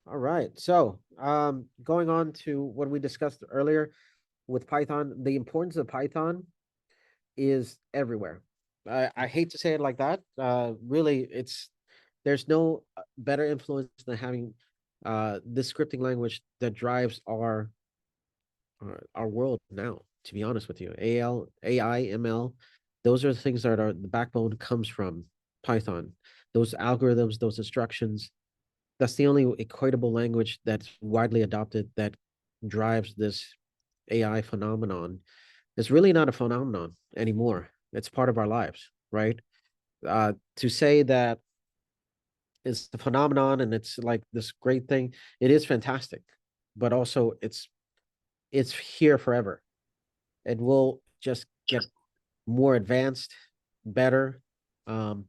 All right. So, going on to what we discussed earlier with Python, the importance of Python is everywhere. I hate to say it like that. Really, there's no better influence than having this scripting language that drives our world now. To be honest with you, AI, ML, those are the things that are the backbone comes from Python. Those algorithms, those instructions, that's the only equatable language that's widely adopted that drives this AI phenomenon. It's really not a phenomenon anymore. It's part of our lives, right? To say that it's the phenomenon and it's like this great thing, it is fantastic, but also it's here forever. It will just get more advanced, better. Um,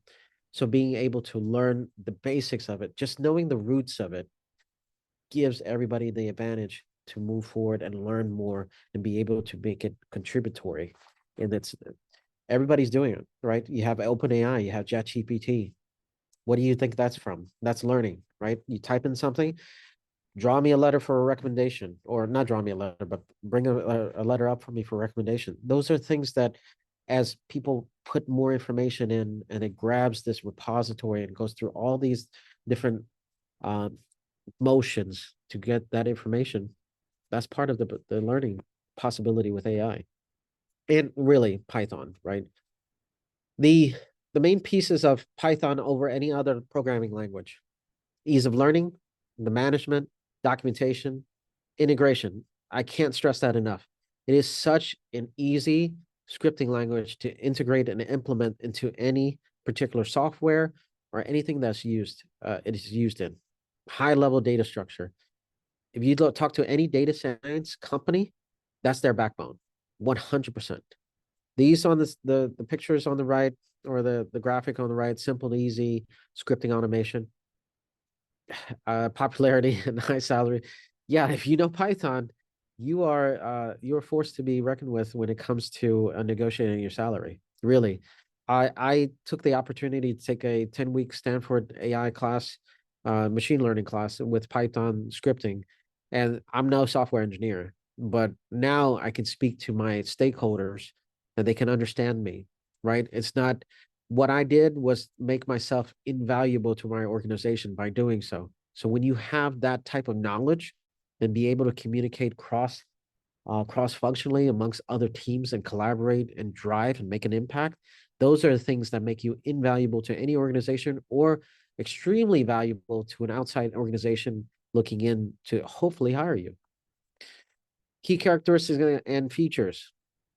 so being able to learn the basics of it, just knowing the roots of it, gives everybody the advantage to move forward and learn more and be able to make it contributory. And it's everybody's doing it, right? You have OpenAI, you have ChatGPT. What do you think that's from? That's learning, right? You type in something, draw me a letter for a recommendation, or not draw me a letter, but bring a letter up for me for recommendation. Those are things that as people put more information in and it grabs this repository and goes through all these different um, motions to get that information, that's part of the learning possibility with AI and really Python, right? The the main pieces of Python over any other programming language: ease of learning, the management, documentation, integration. I can't stress that enough. It is such an easy scripting language to integrate and implement into any particular software or anything that's used. It is used in high level data structure. If you talk to any data science company, that's their backbone, 100%. These on the pictures on the right or the graphic on the right, simple and easy scripting automation, popularity and high salary. Yeah, if you know Python, you are forced to be reckoned with when it comes to negotiating your salary. Really, I took the opportunity to take a 10-week Stanford AI class, machine learning class with Python scripting, and I'm no software engineer, but now I can speak to my stakeholders and they can understand me. Right? It's not what I did was make myself invaluable to my organization by doing so. So when you have that type of knowledge and be able to communicate cross functionally amongst other teams and collaborate and drive and make an impact, those are the things that make you invaluable to any organization or extremely valuable to an outside organization looking in to hopefully hire you. Key characteristics and features: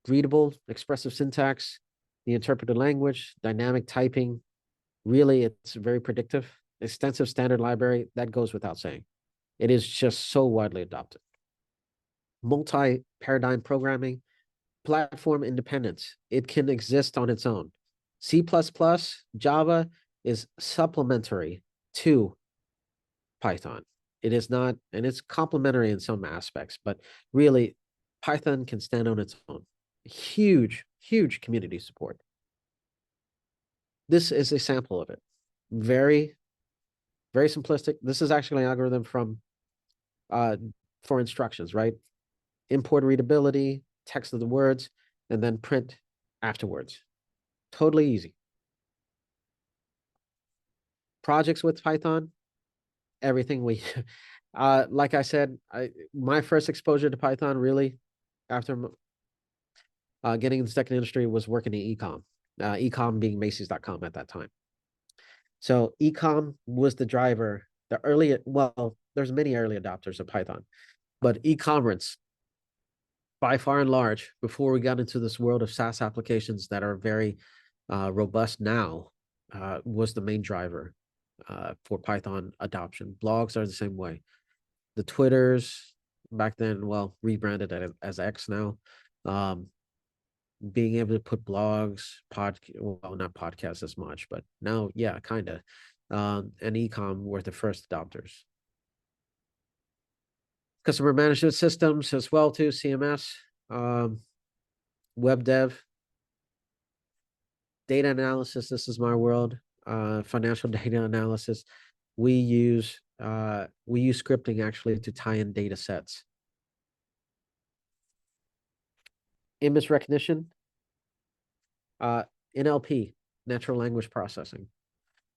readable, expressive syntax, the interpreted language, dynamic typing. Really, it's very predictive. Extensive standard library, that goes without saying. It is just so widely adopted. Multi paradigm programming, platform independence. It can exist on its own. C++, Java is supplementary to Python. It is not, and it's complementary in some aspects, but really, Python can stand on its own. Huge, huge community support. This is a sample of it. Very, very simplistic. This is actually an algorithm from uh, for instructions, right? Import readability, text of the words, and then print afterwards. Totally easy. Projects with Python, everything we like I said, my first exposure to Python really after getting in the second industry was working in ecom. Ecom being Macy's.com at that time. So ecom was the driver. The early, well, there's many early adopters of Python, but e-commerce by far and large, before we got into this world of SaaS applications that are very robust now, was the main driver for Python adoption. Blogs are the same way. The Twitters back then, well, rebranded as X now. Um, Being able to put blogs, well, not podcasts as much, but now, yeah, kind of. And ecom were the first adopters. Customer management systems as well too, CMS, um, web dev, data analysis. This is my world. Financial data analysis. We use we use scripting actually to tie in data sets. Image recognition, uh, NLP, natural language processing.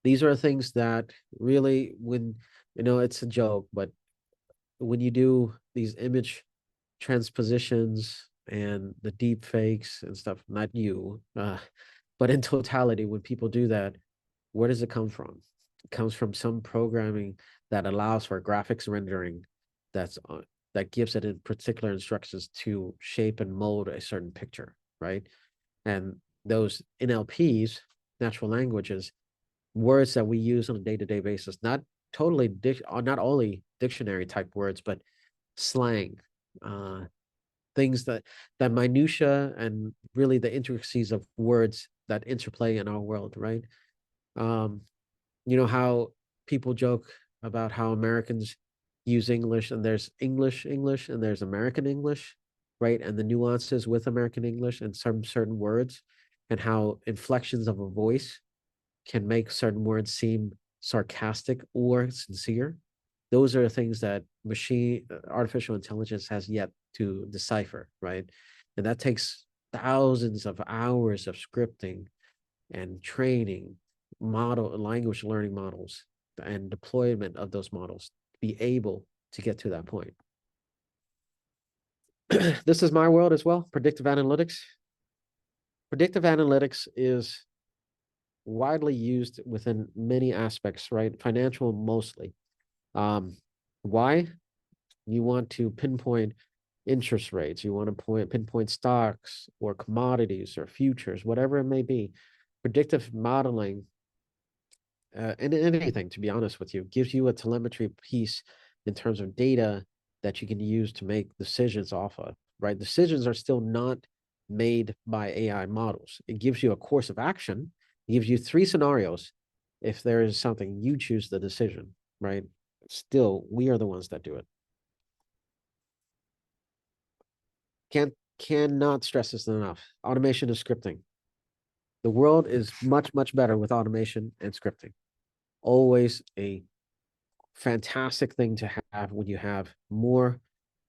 These are things that really, when, it's a joke, but when you do these image transpositions and the deep fakes and stuff, not you, but in totality, when people do that, where does it come from? It comes from some programming that allows for graphics rendering that's that gives it in particular instructions to shape and mold a certain picture, right? And those NLPs, natural languages, words that we use on a day-to-day basis, not not only dictionary type words, but slang, uh, things that minutia and really the intricacies of words that interplay in our world, right? Um, you know how people joke about how Americans use English, and there's English and there's American English, right? And the nuances with American English and some certain words, and how inflections of a voice can make certain words seem sarcastic or sincere. Those are things that artificial intelligence has yet to decipher, right? And that takes thousands of hours of scripting and training, language learning models, and deployment of those models to be able to get to that point. This is my world as well, predictive analytics. Predictive analytics is widely used within many aspects, right? Financial mostly. Why? You want to pinpoint interest rates. You want to pinpoint stocks or commodities or futures, whatever it may be. Predictive modeling, and anything, to be honest with you, gives you a telemetry piece in terms of data that you can use to make decisions off of, right? Decisions are still not made by AI models. It gives you a course of action. It gives you 3 scenarios. If there is something, you choose the decision, right? Still, we are the ones that do it. Cannot stress this enough. Automation and scripting. The world is much, much better with automation and scripting. Always a fantastic thing to have when you have more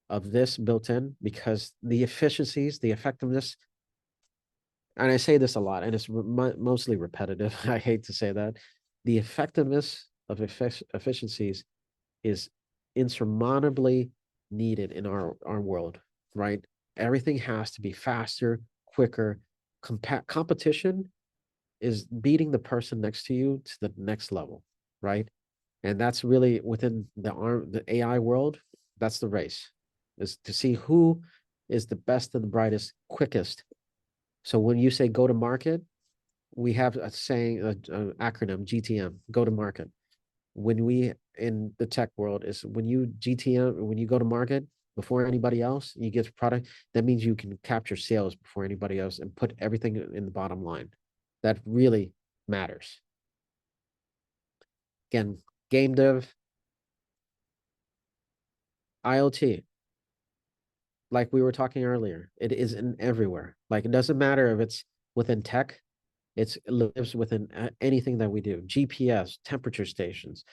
of this built in, because the efficiencies, the effectiveness, and I say this a lot, and it's mostly repetitive. I hate to say that. The effectiveness of efficiencies is insurmountably needed in our world, right? Everything has to be faster, quicker. Competition is beating the person next to you to the next level, right? And that's really within the AI world. That's the race, is to see who is the best and the brightest, quickest. So when you say go to market, we have a saying, an acronym, GTM, go to market. When we in the tech world is when you GTM, when you go to market before anybody else, you get product, that means you can capture sales before anybody else and put everything in the bottom line. That really matters. Again, game dev, IoT, like we were talking earlier, it is in everywhere. Like it doesn't matter if it's within tech, it lives within anything that we do. GPS, temperature stations,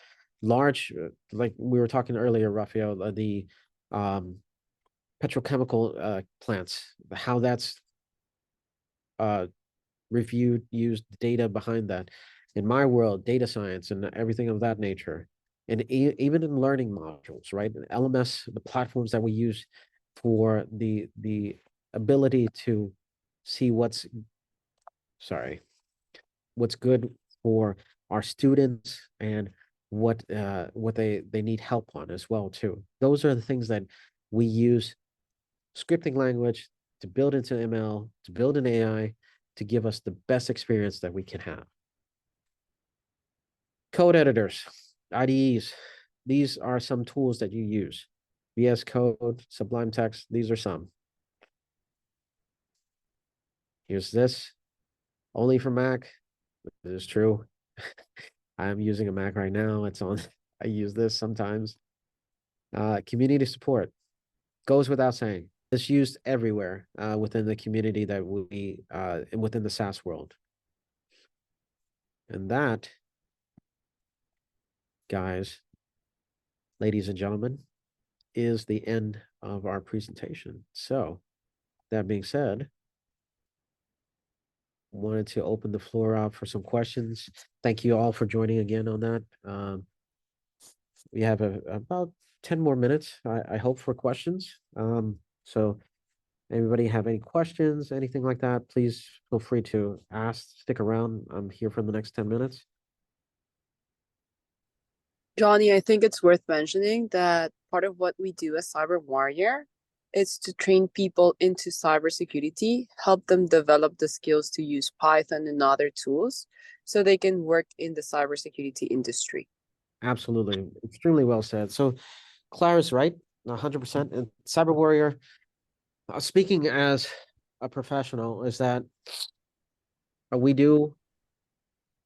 large, like we were talking earlier, Raphael, the petrochemical plants, how that's uh, reviewed, used data behind that. In my world, data science and everything of that nature, and even in learning modules, right? LMS, the platforms that we use for the ability to see what's good for our students and what they need help on as well too. Those are the things that we use scripting language to build into ML, to build an AI, to give us the best experience that we can have. Code editors, IDEs, these are some tools that you use. VS Code, Sublime Text, these are some. Here's this, only for Mac. It is true. I'm using a Mac right now. It's on, I use this sometimes. Community support goes without saying. It's used everywhere within the community that within the SaaS world. And that, guys, ladies and gentlemen, is the end of our presentation. So that being said, wanted to open the floor up for some questions. Thank you all for joining again on that. We have about 10 more minutes, I hope, for questions. So anybody have any questions, anything like that, please feel free to ask, stick around. I'm here for the next 10 minutes. Johnny, I think it's worth mentioning that part of what we do as CyberWarrior is to train people into cybersecurity, help them develop the skills to use Python and other tools so they can work in the cybersecurity industry. Absolutely. Extremely well said. So Clara's right, 100%. And CyberWarrior, speaking as a professional, is that we do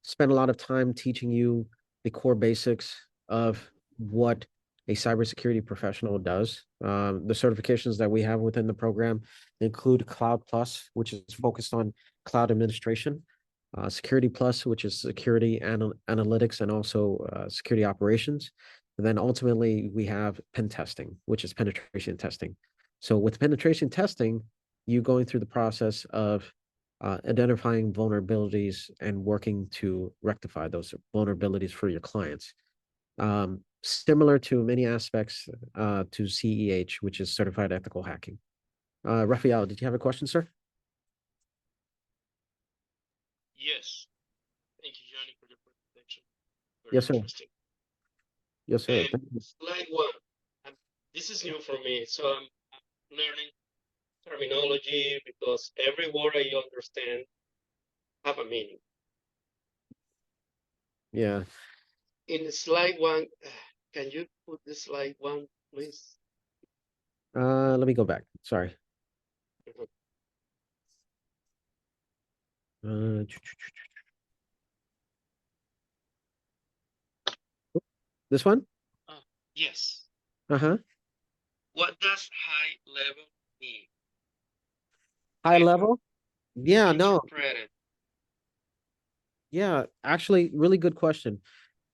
spend a lot of time teaching you the core basics of what a cybersecurity professional does. The certifications that we have within the program include Cloud Plus, which is focused on cloud administration, Security Plus, which is security analytics and also security operations. And then ultimately, we have pen testing, which is penetration testing. So with penetration testing, you going through the process of identifying vulnerabilities and working to rectify those vulnerabilities for your clients. Similar to many aspects to CEH, which is Certified Ethical Hacking. Rafael, did you have a question, sir? Yes. Thank you, Johnny, for the presentation. Very Yes, sir. interesting. Yes, sir. Slide one. This is new for me, so I'm learning terminology because every word I understand have a meaning. Yeah. In slide one, can you put the slide one, please? Let me go back. Sorry. This one? Yes. Uh-huh. What does high level mean? High level? Yeah, no. Interpreted. Yeah, actually, really good question.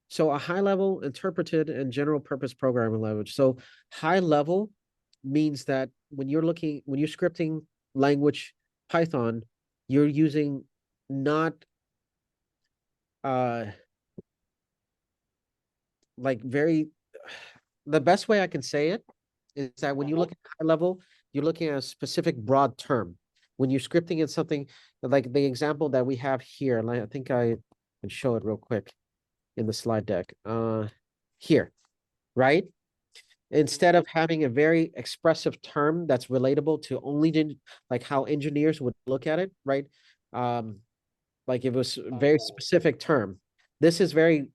So a high level interpreted and general purpose programming language. So high level means that when you're scripting language Python, you're using not uh like very the best way I can say it is that when you look at high level, you're looking at a specific broad term. When you're scripting in something like the example that we have here, and I think I can show it real quick in the slide deck. Here, right? Instead of having a very expressive term that's relatable to only like how engineers would look at it, right? Like it was a very specific term. This is very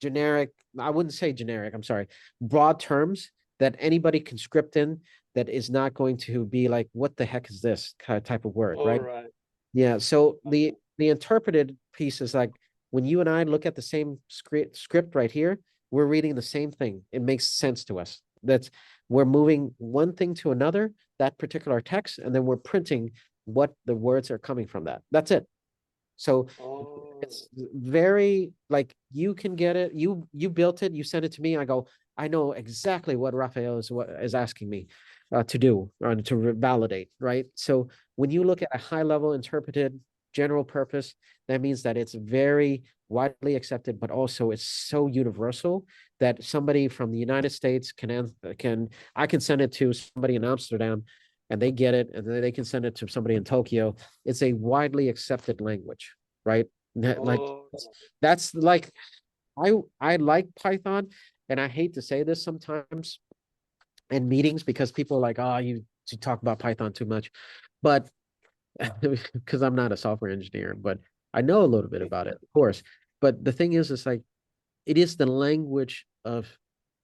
generic. I wouldn't say generic, I'm sorry, broad terms that anybody can script in that is not going to be like, what the heck is this kind of type of word, right? Yeah. So the interpreted piece is like when you and I look at the same script right here, we're reading the same thing. It makes sense to us. That's we're moving one thing to another, that particular text, and then we're printing what the words are coming from that. That's it. So it's very like you can get it. You built it. You sent it to me. I go. I know exactly what Raphael is asking me to do to validate. Right. So when you look at a high level interpreted general purpose, that means that it's very widely accepted, but also it's so universal that somebody from the United States I can send it to somebody in Amsterdam and they get it, and then they can send it to somebody in Tokyo. It's a widely accepted language, right? Like that's like I like Python, and I hate to say this sometimes in meetings because people are like, oh, you talk about Python too much, but because I'm not a software engineer, but I know a little bit about it, of course. But the thing is, it's like it is the language of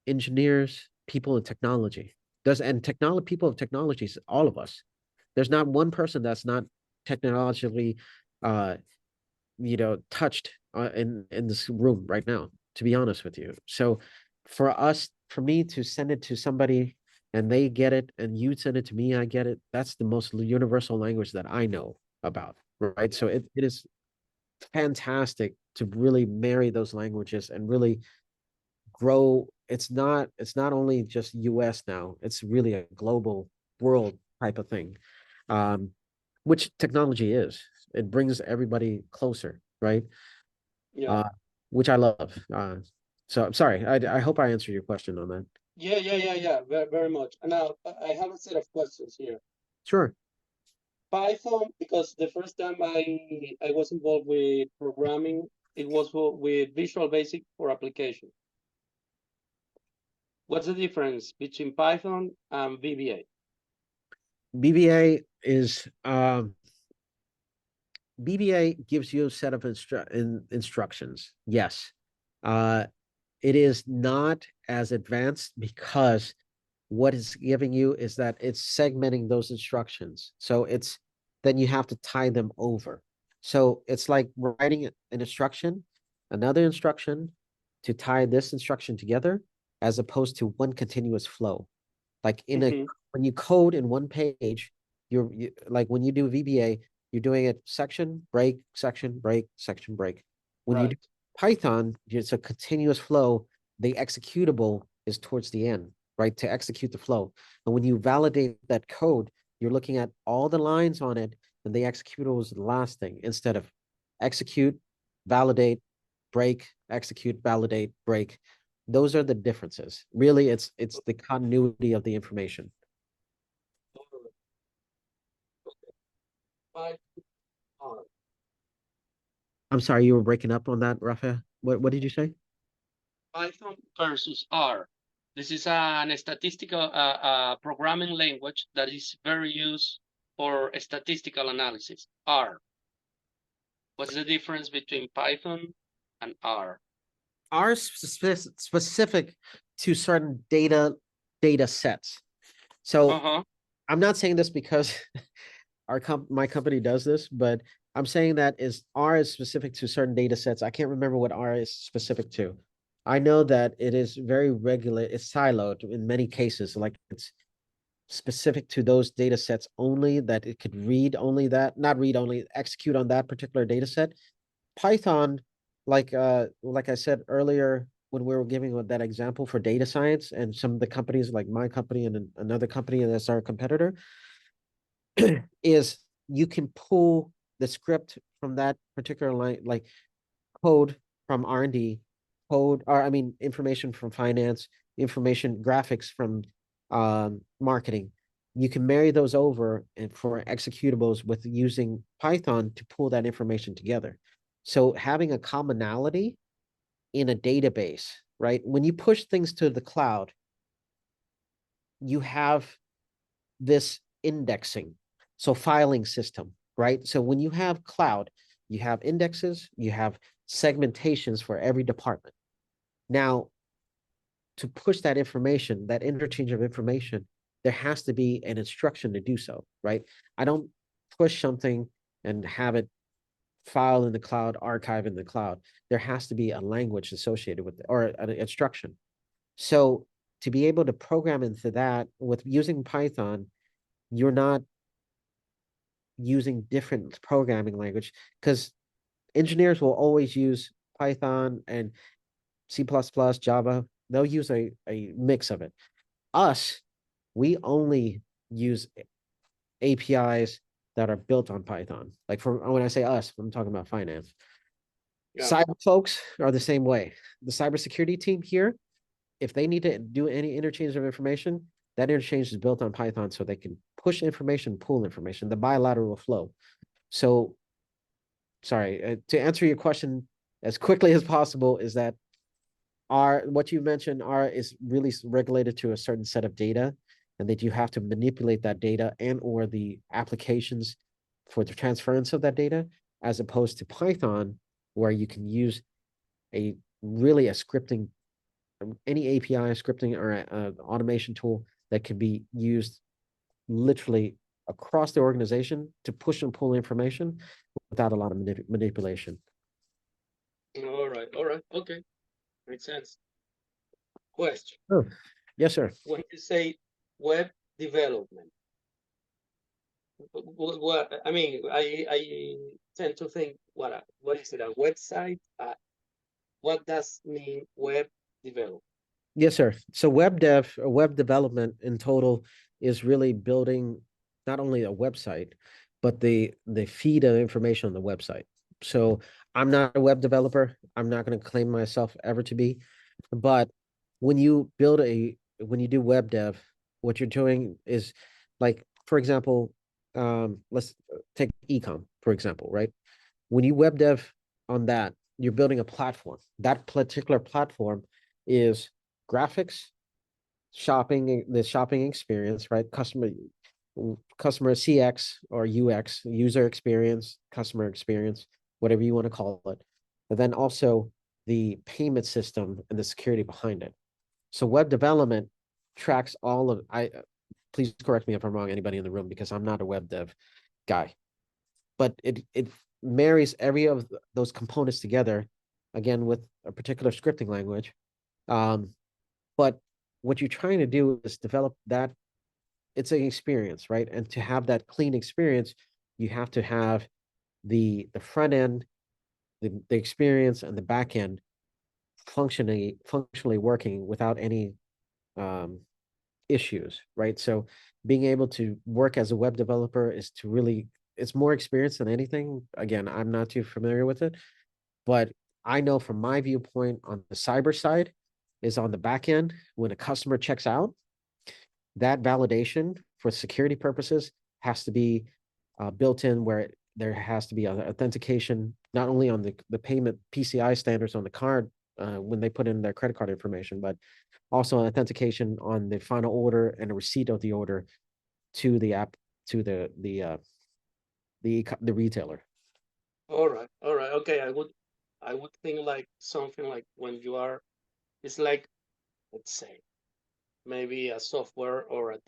engineers, people in technology. People of technology is all of us. There's not one person that's not technologically uh touched in this room right now, to be honest with you. So for me to send it to somebody and they get it and you send it to me, I get it. That's the most universal language that I know about, right? So it is fantastic to really marry those languages and really grow it's not only just US now, it's really a global world type of thing. Um, which technology is. It brings everybody closer, right? Yeah. Uh, which I love. So I'm sorry. I hope I answered your question on that. Yeah. Very, very much. And now I have a set of questions here. Sure. Python, because the first time I was involved with programming, it was with Visual Basic for application. What's the difference between Python and VBA? BBA is BBA gives you a set of instructions. Yes. It is not as advanced because what it's giving you is that it's segmenting those instructions. So it's then you have to tie them over. So it's like writing an instruction, another instruction to tie this instruction together, as opposed to one continuous flow. Like when you code in one page, like when you do VBA, you're doing it section, break, section, break, section, break. When you do Right. Python, it's a continuous flow. The executable is towards the end, right? To execute the flow. And when you validate that code, you're looking at all the lines on it, and the executable is the last thing instead of execute, validate, break, execute, validate, break. Those are the differences. Really, it's the continuity of the information. Python I'm sorry, you were breaking up on that, Rafael. What did you say? Python versus R. This is an statistical programming language that is very used for statistical analysis. R. What's the difference between Python and R? Are specific to certain data sets. So Uh-huh. I'm not saying this because my company does this, but I'm saying that is R is specific to certain data sets. I can't remember what R is specific to. I know that it is very regular, it's siloed in many cases, like it's specific to those data sets only, that it could read only that, not read only, execute on that particular data set. Python, like I said earlier when we were giving that example for data science, and some of the companies like my company and another company that's our competitor, is you can pull the script from that particular line, like code from R&D, code, or I mean, information from finance, information graphics from marketing. You can marry those over and for executables with using Python to pull that information together. So having a commonality in a database, right? When you push things to the cloud, you have this indexing, so filing system, right? So when you have cloud, you have indexes, you have segmentations for every department. Now, to push that information, that interchange of information, there has to be an instruction to do so, right? I don't push something and have it file in the cloud, archive in the cloud. There has to be a language associated with it or an instruction. So to be able to program into that with using Python, you're not using different programming language, because engineers will always use Python and C++, Java. They'll use a mix of it. Us, we only use APIs that are built on Python. Like when I say us, I'm talking about finance. Yeah. Cyber folks are the same way. The cybersecurity team here, if they need to do any interchange of information, that interchange is built on Python so they can push information, pull information, the bilateral flow. So, sorry, to answer your question as quickly as possible, is that what you mentioned R is really regulated to a certain set of data, and that you have to manipulate that data and or the applications for the transference of that data, as opposed to Python, where you can use a really a scripting, any API scripting or automation tool that can be used literally across the organization to push and pull information without a lot of manipulation. All right. Okay. Makes sense. Question. Oh, yes, sir. When you say web development, what I mean, I tend to think, what is it, a website? What does mean web development? Yes, sir. So web dev or web development in total is really building not only a website, but the feed of information on the website. So I'm not a web developer. I'm not going to claim myself ever to be, but when you build when you do web dev, what you're doing is like, for example, let's take ecom, for example, right? When you web dev on that, you're building a platform. That particular platform is graphics, the shopping experience, right? Customer CX or UX, user experience, customer experience, whatever you want to call it. But then also the payment system and the security behind it. So web development tracks all of I please correct me if I'm wrong, anybody in the room, because I'm not a web dev guy. But it marries every of those components together, again with a particular scripting language. But what you're trying to do is develop that it's an experience, right? And to have that clean experience, you have to have the front end, the experience, and the back end functionally working without any um, issues, right? So being able to work as a web developer is to really it's more experience than anything. Again, I'm not too familiar with it, but I know from my viewpoint on the cyber side is on the back end when a customer checks out, that validation for security purposes has to be built in where there has to be authentication, not only on the payment PCI standards on the card when they put in their credit card information, but also authentication on the final order and a receipt of the order to the app to the retailer. All right, all right, okay. I would think like something like when you are, it's like, let's say, maybe a software or a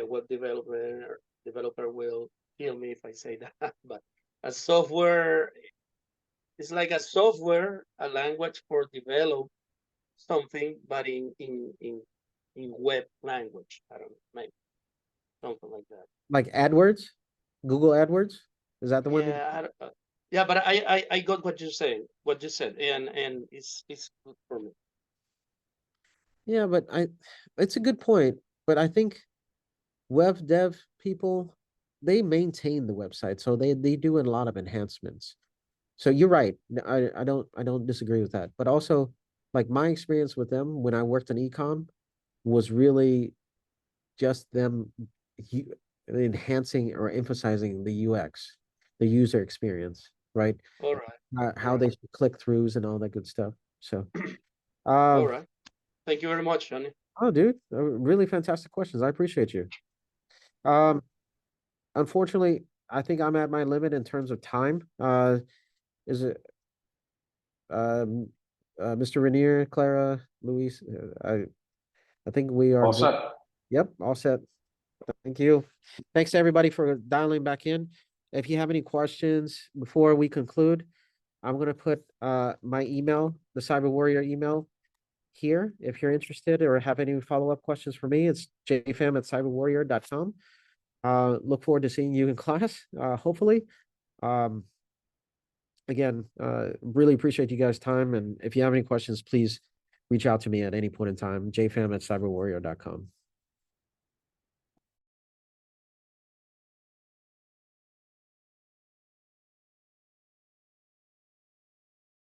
web developer will kill me if I say that, but a software, it's like a software, a language for develop something, but in web language. I don't know, maybe something like that. Like AdWords, Google AdWords, is that the one? Yeah, yeah, but I got what you're saying, what you said, and it's good for me. Yeah, but it's a good point. But I think web dev people, they maintain the website, so they do a lot of enhancements. So you're right. I don't disagree with that. But also, like my experience with them when I worked in ecom was really just them enhancing or emphasizing the UX, the user experience, right? All right, all How right, they should click throughs and all that good stuff. So, all um, right. Thank you very much, Johnny. oh, dude, really fantastic questions. I appreciate you. Um, Unfortunately, I think I'm at my limit in terms of time. Is it um, Mr. Rainier, Clara, Luis? I think we are All good. set. Yep, all set. Thank you. Thanks to everybody for dialing back in. If you have any questions before we conclude, I'm gonna put my email, the Cyber Warrior email here. If you're interested or have any follow-up questions for me, it's jfam@cyberwarrior.com. Look forward to seeing you in class, hopefully. Um, Again, really appreciate you guys' time. And if you have any questions, please reach out to me at any point in time, jfam@cyberwarrior.com.